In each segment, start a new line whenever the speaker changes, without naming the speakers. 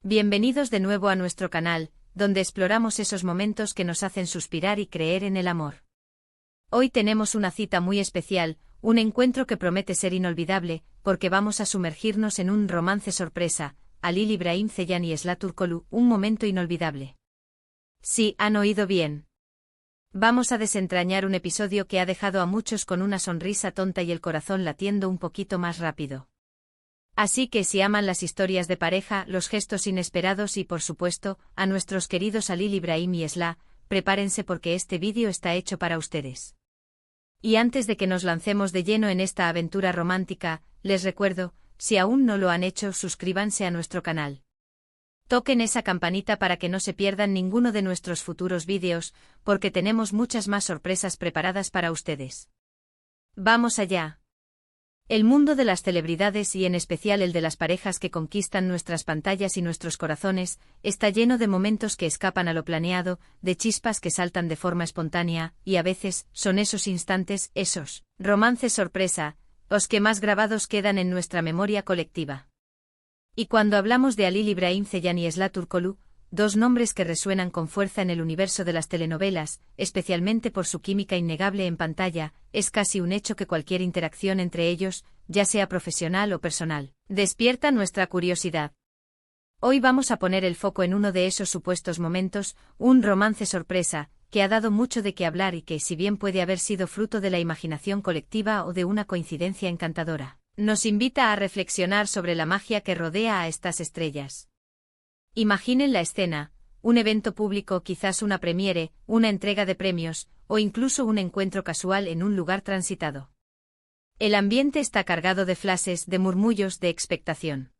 Bienvenidos de nuevo a nuestro canal, donde exploramos esos momentos que nos hacen suspirar y creer en el amor. Hoy tenemos una cita muy especial, un encuentro que promete ser inolvidable, porque vamos a sumergirnos en un romance sorpresa, Halil İbrahim Ceylan y Esla Turkoglu, un momento inolvidable. Sí, han oído bien. Vamos a desentrañar un episodio que ha dejado a muchos con una sonrisa tonta y el corazón latiendo un poquito más rápido. Así que si aman las historias de pareja, los gestos inesperados y por supuesto, a nuestros queridos Halil İbrahim y Esla, prepárense porque este vídeo está hecho para ustedes. Y antes de que nos lancemos de lleno en esta aventura romántica, les recuerdo, si aún no lo han hecho, suscríbanse a nuestro canal. Toquen esa campanita para que no se pierdan ninguno de nuestros futuros vídeos, porque tenemos muchas más sorpresas preparadas para ustedes. ¡Vamos allá! El mundo de las celebridades y en especial el de las parejas que conquistan nuestras pantallas y nuestros corazones, está lleno de momentos que escapan a lo planeado, de chispas que saltan de forma espontánea, y a veces, son esos instantes, esos romances sorpresa, los que más grabados quedan en nuestra memoria colectiva. Y cuando hablamos de Halil İbrahim Ceylan y Esla Turkoglu, dos nombres que resuenan con fuerza en el universo de las telenovelas, especialmente por su química innegable en pantalla, es casi un hecho que cualquier interacción entre ellos, ya sea profesional o personal, despierta nuestra curiosidad. Hoy vamos a poner el foco en uno de esos supuestos momentos, un romance sorpresa, que ha dado mucho de qué hablar y que, si bien puede haber sido fruto de la imaginación colectiva o de una coincidencia encantadora, nos invita a reflexionar sobre la magia que rodea a estas estrellas. Imaginen la escena, un evento público, quizás una premiere, una entrega de premios, o incluso un encuentro casual en un lugar transitado. El ambiente está cargado de flashes, de murmullos, de expectación.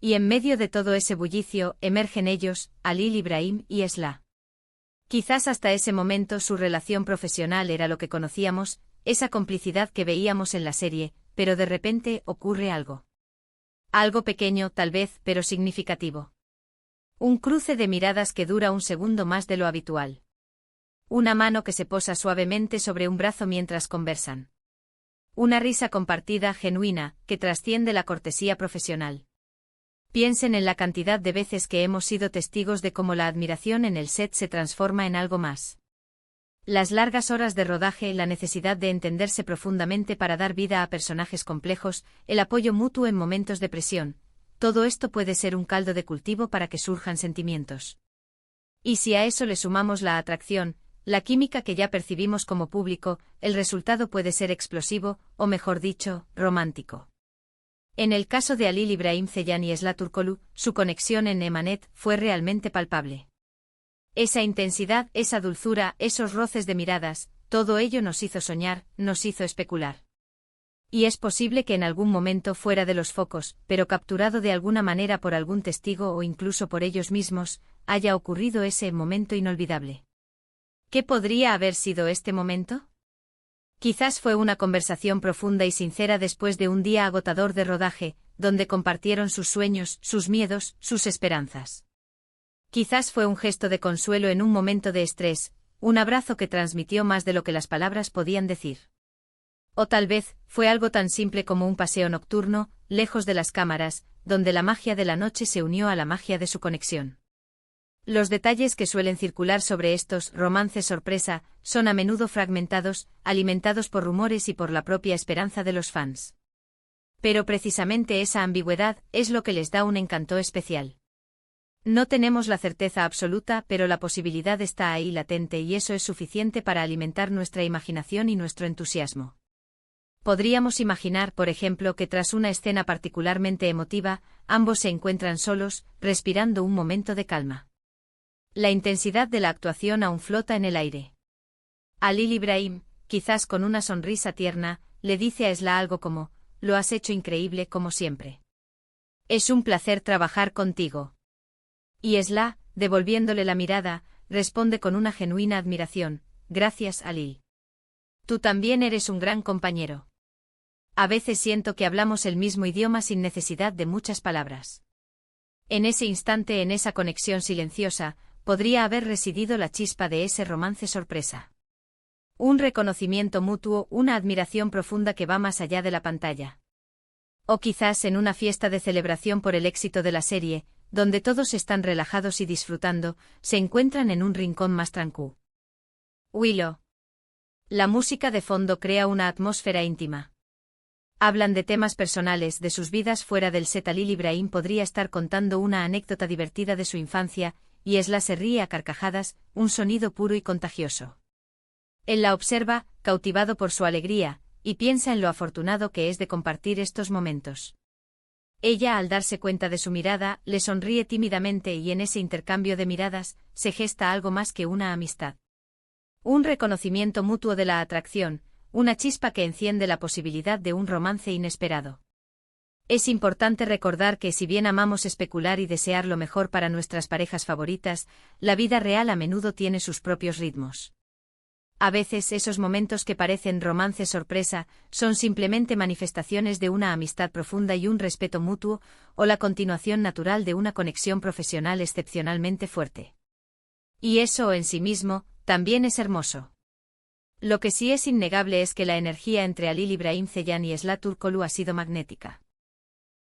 Y en medio de todo ese bullicio, emergen ellos, Halil İbrahim y Esla. Quizás hasta ese momento su relación profesional era lo que conocíamos, esa complicidad que veíamos en la serie, pero de repente ocurre algo. Algo pequeño, tal vez, pero significativo. Un cruce de miradas que dura un segundo más de lo habitual. Una mano que se posa suavemente sobre un brazo mientras conversan. Una risa compartida genuina, que trasciende la cortesía profesional. Piensen en la cantidad de veces que hemos sido testigos de cómo la admiración en el set se transforma en algo más. Las largas horas de rodaje, la necesidad de entenderse profundamente para dar vida a personajes complejos, el apoyo mutuo en momentos de presión. Todo esto puede ser un caldo de cultivo para que surjan sentimientos. Y si a eso le sumamos la atracción, la química que ya percibimos como público, el resultado puede ser explosivo, o mejor dicho, romántico. En el caso de Halil İbrahim Ceylan y Esla Turkoglu, su conexión en Emanet fue realmente palpable. Esa intensidad, esa dulzura, esos roces de miradas, todo ello nos hizo soñar, nos hizo especular. Y es posible que en algún momento fuera de los focos, pero capturado de alguna manera por algún testigo o incluso por ellos mismos, haya ocurrido ese momento inolvidable. ¿Qué podría haber sido este momento? Quizás fue una conversación profunda y sincera después de un día agotador de rodaje, donde compartieron sus sueños, sus miedos, sus esperanzas. Quizás fue un gesto de consuelo en un momento de estrés, un abrazo que transmitió más de lo que las palabras podían decir. O tal vez, fue algo tan simple como un paseo nocturno, lejos de las cámaras, donde la magia de la noche se unió a la magia de su conexión. Los detalles que suelen circular sobre estos romances sorpresa son a menudo fragmentados, alimentados por rumores y por la propia esperanza de los fans. Pero precisamente esa ambigüedad es lo que les da un encanto especial. No tenemos la certeza absoluta, pero la posibilidad está ahí latente y eso es suficiente para alimentar nuestra imaginación y nuestro entusiasmo. Podríamos imaginar, por ejemplo, que tras una escena particularmente emotiva, ambos se encuentran solos, respirando un momento de calma. La intensidad de la actuación aún flota en el aire. Halil İbrahim, quizás con una sonrisa tierna, le dice a Esla algo como, «Lo has hecho increíble como siempre. Es un placer trabajar contigo». Y Esla, devolviéndole la mirada, responde con una genuina admiración, «Gracias, Halil. Tú también eres un gran compañero». A veces siento que hablamos el mismo idioma sin necesidad de muchas palabras. En ese instante, en esa conexión silenciosa, podría haber residido la chispa de ese romance sorpresa. Un reconocimiento mutuo, una admiración profunda que va más allá de la pantalla. O quizás en una fiesta de celebración por el éxito de la serie, donde todos están relajados y disfrutando, se encuentran en un rincón más tranquilo. Willow. La música de fondo crea una atmósfera íntima. Hablan de temas personales, de sus vidas fuera del set. Alil Ibrahim podría estar contando una anécdota divertida de su infancia, y Esla se ríe a carcajadas, un sonido puro y contagioso. Él la observa, cautivado por su alegría, y piensa en lo afortunado que es de compartir estos momentos. Ella, al darse cuenta de su mirada, le sonríe tímidamente y en ese intercambio de miradas, se gesta algo más que una amistad. Un reconocimiento mutuo de la atracción, una chispa que enciende la posibilidad de un romance inesperado. Es importante recordar que si bien amamos especular y desear lo mejor para nuestras parejas favoritas, la vida real a menudo tiene sus propios ritmos. A veces esos momentos que parecen romance sorpresa son simplemente manifestaciones de una amistad profunda y un respeto mutuo, o la continuación natural de una conexión profesional excepcionalmente fuerte. Y eso en sí mismo, también es hermoso. Lo que sí es innegable es que la energía entre Alil Ibrahim Ceylan y Esla Turkoglu ha sido magnética.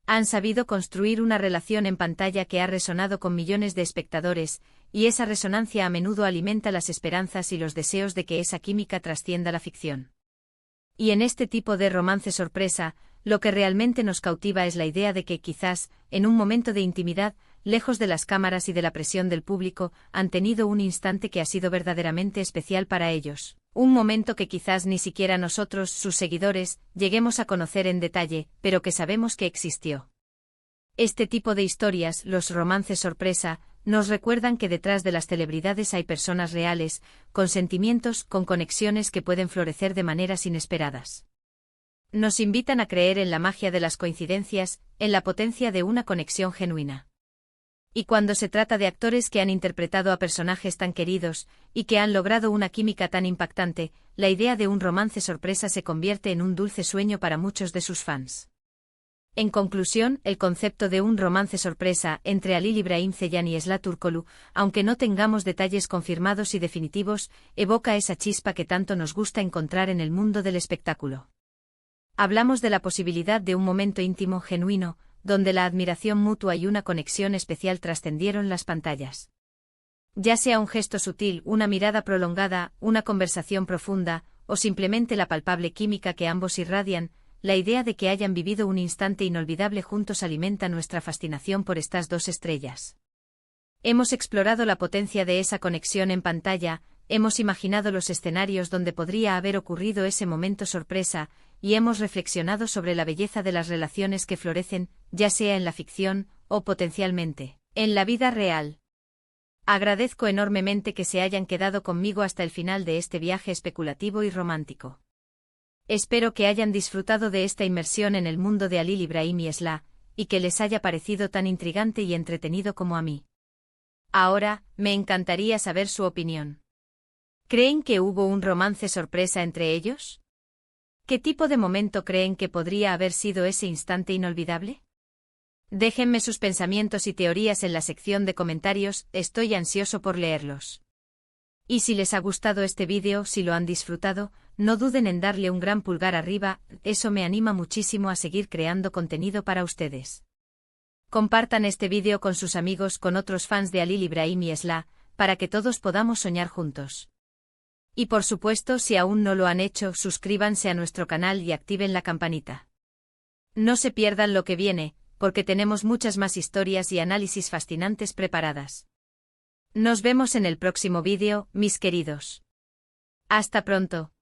Han sabido construir una relación en pantalla que ha resonado con millones de espectadores, y esa resonancia a menudo alimenta las esperanzas y los deseos de que esa química trascienda la ficción. Y en este tipo de romance sorpresa, lo que realmente nos cautiva es la idea de que quizás, en un momento de intimidad, lejos de las cámaras y de la presión del público, han tenido un instante que ha sido verdaderamente especial para ellos. Un momento que quizás ni siquiera nosotros, sus seguidores, lleguemos a conocer en detalle, pero que sabemos que existió. Este tipo de historias, los romances sorpresa, nos recuerdan que detrás de las celebridades hay personas reales, con sentimientos, con conexiones que pueden florecer de maneras inesperadas. Nos invitan a creer en la magia de las coincidencias, en la potencia de una conexión genuina. Y cuando se trata de actores que han interpretado a personajes tan queridos, y que han logrado una química tan impactante, la idea de un romance sorpresa se convierte en un dulce sueño para muchos de sus fans. En conclusión, el concepto de un romance sorpresa entre Alil Ibrahim Ceylan y Esla Turkoglu, aunque no tengamos detalles confirmados y definitivos, evoca esa chispa que tanto nos gusta encontrar en el mundo del espectáculo. Hablamos de la posibilidad de un momento íntimo genuino, donde la admiración mutua y una conexión especial trascendieron las pantallas. Ya sea un gesto sutil, una mirada prolongada, una conversación profunda, o simplemente la palpable química que ambos irradian, la idea de que hayan vivido un instante inolvidable juntos alimenta nuestra fascinación por estas dos estrellas. Hemos explorado la potencia de esa conexión en pantalla, hemos imaginado los escenarios donde podría haber ocurrido ese momento sorpresa, y hemos reflexionado sobre la belleza de las relaciones que florecen, ya sea en la ficción, o potencialmente, en la vida real. Agradezco enormemente que se hayan quedado conmigo hasta el final de este viaje especulativo y romántico. Espero que hayan disfrutado de esta inmersión en el mundo de Alil Ibrahim y Esla, y que les haya parecido tan intrigante y entretenido como a mí. Ahora, me encantaría saber su opinión. ¿Creen que hubo un romance sorpresa entre ellos? ¿Qué tipo de momento creen que podría haber sido ese instante inolvidable? Déjenme sus pensamientos y teorías en la sección de comentarios, estoy ansioso por leerlos. Y si les ha gustado este vídeo, si lo han disfrutado, no duden en darle un gran pulgar arriba, eso me anima muchísimo a seguir creando contenido para ustedes. Compartan este vídeo con sus amigos, con otros fans de Alil Ibrahim y Esla, para que todos podamos soñar juntos. Y por supuesto, si aún no lo han hecho, suscríbanse a nuestro canal y activen la campanita. No se pierdan lo que viene, porque tenemos muchas más historias y análisis fascinantes preparadas. Nos vemos en el próximo vídeo, mis queridos. Hasta pronto.